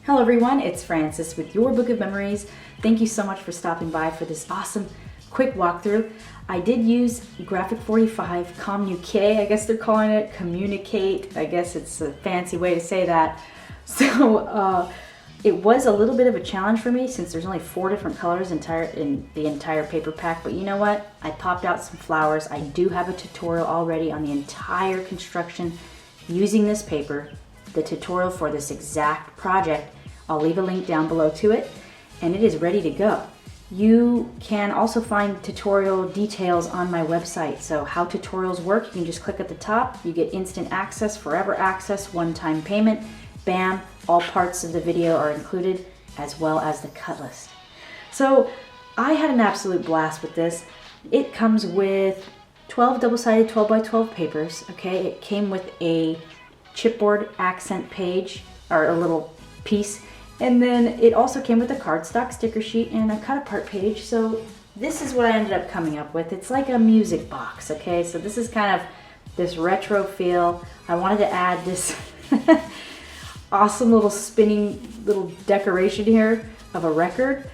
Hello everyone, it's Frances with Your Book of Memories. Thank you so much for stopping by for this awesome quick walkthrough. I did use Graphic 45 Communiqué, I guess they're calling it, Communicate, I guess it's a fancy way to say that. So it was a little bit of a challenge for me since there's only 4 different colors in the entire paper pack, but you know what? I popped out some flowers. I do have a tutorial already on the entire construction using this paper, the tutorial for this exact project. I'll leave a link down below to it, and it is ready to go. You can also find tutorial details on my website. So how tutorials work, you can just click at the top, you get instant access, forever access, one-time payment, bam, all parts of the video are included, as well as the cut list. So I had an absolute blast with this. It comes with 12 double-sided 12 by 12 papers, okay? It came with a chipboard accent page, or a little piece, and then it also came with a cardstock sticker sheet and a cut-apart page. So this is what I ended up coming up with. It's like a music box, okay? So this is kind of this retro feel. I wanted to add this awesome little spinning little decoration here of a record.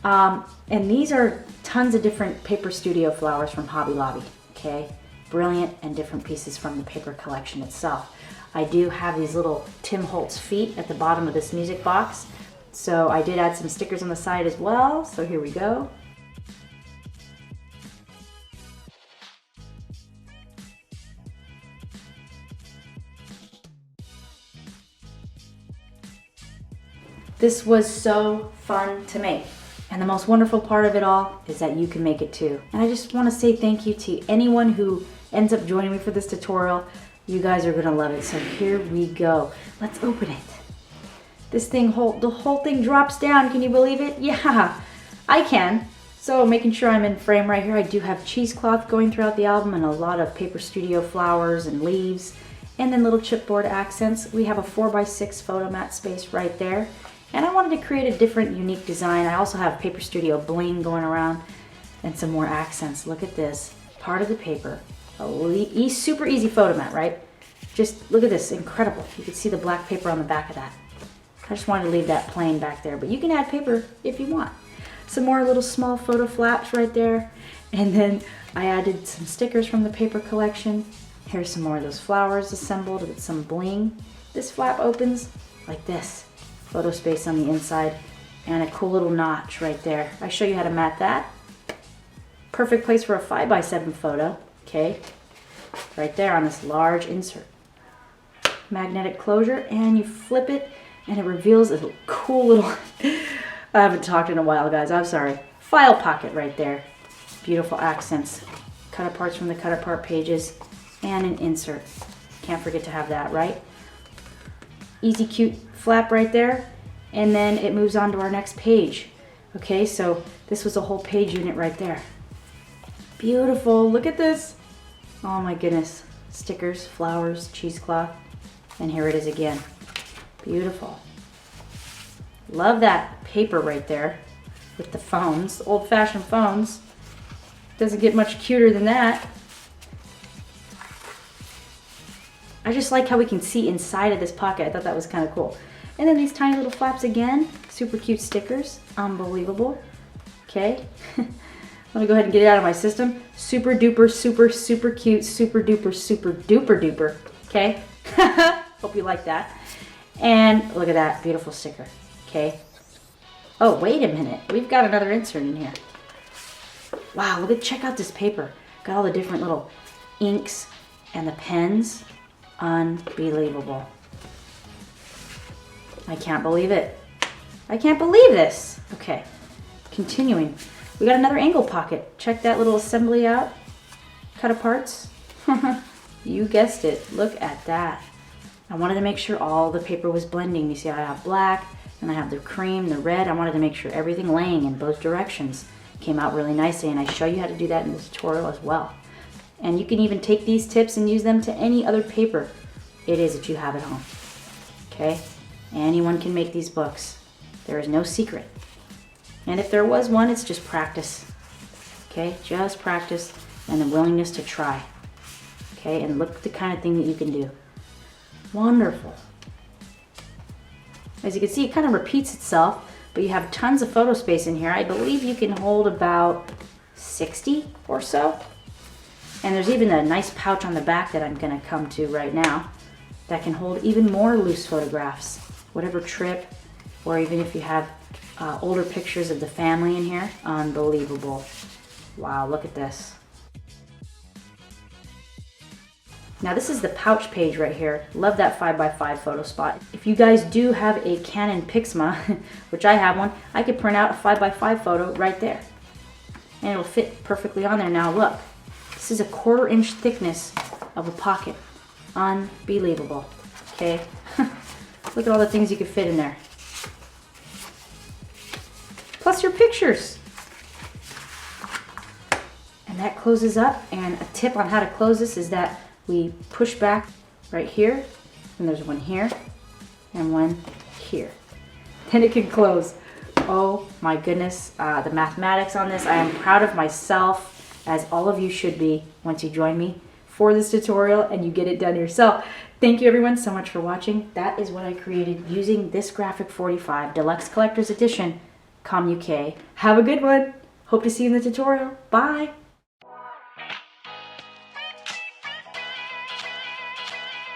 And these are tons of different Paper Studio flowers from Hobby Lobby, okay? Brilliant, and different pieces from the paper collection itself. I do have these little Tim Holtz feet at the bottom of this music box. So I did add some stickers on the side as well. So here we go. This was so fun to make. And the most wonderful part of it all is that you can make it too. And I just want to say thank you to anyone who ends up joining me for this tutorial. You guys are gonna love it. So here we go. Let's open it. This thing, the whole thing drops down. Can you believe it? Yeah, I can. So making sure I'm in frame right here, I do have cheesecloth going throughout the album and a lot of Paper Studio flowers and leaves, and then little chipboard accents. We have a 4x6 photo mat space right there. And I wanted to create a different, unique design. I also have Paper Studio bling going around and some more accents. Look at this, part of the paper. A super easy photo mat, right? Just look at this, incredible. You can see the black paper on the back of that. I just wanted to leave that plain back there, but you can add paper if you want. Some more little small photo flaps right there. And then I added some stickers from the paper collection. Here's some more of those flowers assembled with some bling. This flap opens like this. Photo space on the inside and a cool little notch right there. I show you how to mat that. Perfect place for a 5x7 photo. Okay, right there on this large insert. Magnetic closure, and you flip it and it reveals a cool little, I haven't talked in a while guys, I'm sorry. File pocket right there. Beautiful accents. Cut aparts from the cut apart pages and an insert. Can't forget to have that, right? Easy cute flap right there, and then it moves on to our next page. Okay, so this was a whole page unit right there. Beautiful, look at this. Oh my goodness. Stickers, flowers, cheesecloth, and here it is again. Beautiful. Love that paper right there with the phones, old-fashioned phones. Doesn't get much cuter than that. I just like how we can see inside of this pocket. I thought that was kind of cool. And then these tiny little flaps again, super cute stickers, unbelievable. Okay. Let me go ahead and get it out of my system. Super duper, super cute, super duper, super duper duper. Okay? Hope you like that. And look at that beautiful sticker. Okay? Oh, wait a minute. We've got another insert in here. Wow, check out this paper. Got all the different little inks and the pens. Unbelievable. I can't believe it. I can't believe this. Okay, continuing. We got another angle pocket. Check that little assembly out. Cut aparts. You guessed it. Look at that. I wanted to make sure all the paper was blending. You see I have black, and I have the cream, the red. I wanted to make sure everything laying in both directions came out really nicely, and I show you how to do that in the tutorial as well. And you can even take these tips and use them to any other paper it is that you have at home. Okay? Anyone can make these books. There is no secret. And if there was one, it's just practice. Okay? Just practice and the willingness to try. Okay? And look at the kind of thing that you can do. Wonderful. As you can see, it kind of repeats itself, but you have tons of photo space in here. I believe you can hold about 60 or so. And there's even a nice pouch on the back that I'm gonna come to right now that can hold even more loose photographs, whatever trip, or even if you have older pictures of the family in here. Unbelievable. Wow, look at this. Now this is the pouch page right here. Love that 5x5 photo spot. If you guys do have a Canon Pixma, which I have one, I could print out a 5x5 photo right there. And it'll fit perfectly on there. Now look, this is a 1/4 inch thickness of a pocket. Unbelievable, okay? Look at all the things you could fit in there. Plus your pictures. And that closes up, and a tip on how to close this is that we push back right here, and there's one here, and one here. Then it can close. Oh my goodness, the mathematics on this, I am proud of myself, as all of you should be once you join me for this tutorial and you get it done yourself. Thank you everyone so much for watching. That is what I created using this Graphic 45 Deluxe Collector's Edition Communiqué. Have a good one. Hope to see you in the tutorial. Bye.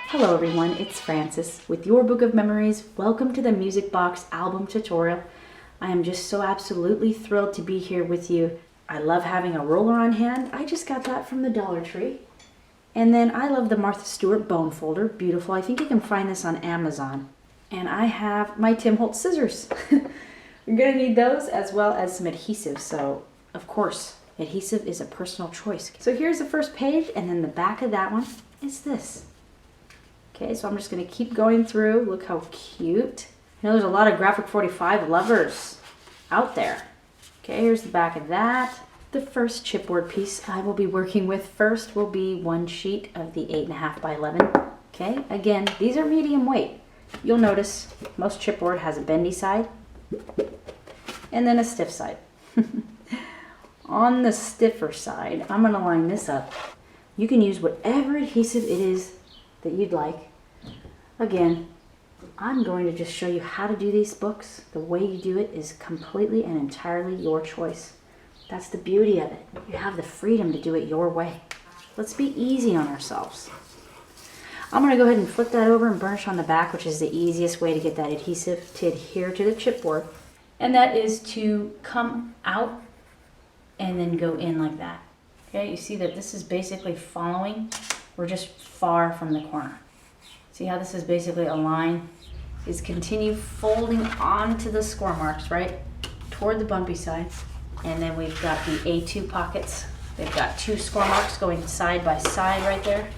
Hello everyone, it's Frances with Your Book of Memories. Welcome to the Music Box album tutorial. I am just so absolutely thrilled to be here with you. I love having a roller on hand. I just got that from the Dollar Tree. And then I love the Martha Stewart bone folder. Beautiful. I think you can find this on Amazon. And I have my Tim Holtz scissors. You're going to need those as well as some adhesive. So, of course, adhesive is a personal choice. So here's the first page, and then the back of that one is this. Okay, so I'm just going to keep going through. Look how cute. You know, there's a lot of Graphic 45 lovers out there. Okay, here's the back of that. The first chipboard piece I will be working with first will be one sheet of the 8.5 by 11. Okay, again, these are medium weight. You'll notice most chipboard has a bendy side and then a stiff side. On the stiffer side, I'm going to line this up. You can use whatever adhesive it is that you'd like. Again, I'm going to just show you how to do these books. The way you do it is completely and entirely your choice. That's the beauty of it. You have the freedom to do it your way. Let's be easy on ourselves. I'm going to go ahead and flip that over and burnish on the back, which is the easiest way to get that adhesive to adhere to the chipboard. And that is to come out and then go in like that. Okay, you see that this is basically following. We're just far from the corner. See how this is basically a line? Is continue folding onto the score marks, right? Toward the bumpy side. And then we've got the A2 pockets. They've got 2 score marks going side by side right there.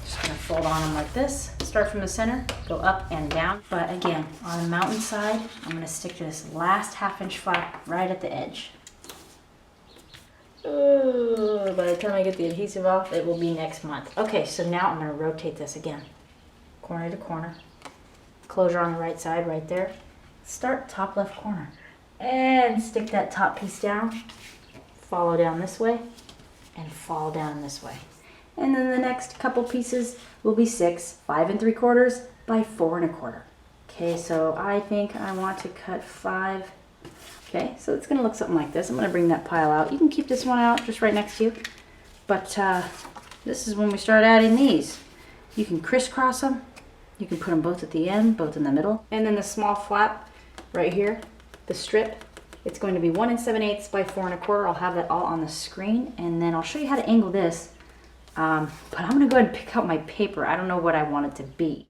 Just gonna fold on them like this. Start from the center, go up and down. But again, on the mountain side, I'm gonna stick to this last 1/2 inch flap right at the edge. By the time I get the adhesive off, it will be next month. Okay, so now I'm gonna rotate this again. Corner to corner. Closure on the right side right there. Start top left corner. And stick that top piece down, follow down this way, and fall down this way. And then the next couple pieces will be 6 5 3/4 by 4 1/4. Okay, so I think I want to cut 5. Okay, so it's going to look something like this. I'm going to bring that pile out. You can keep this one out just right next to you. But this is when we start adding these. You can crisscross them. You can put them both at the end, both in the middle. And then the small flap right here. The strip, it's going to be 1 7/8 by 4 1/4. I'll have that all on the screen, and then I'll show you how to angle this. But I'm going to go ahead and pick out my paper. I don't know what I want it to be.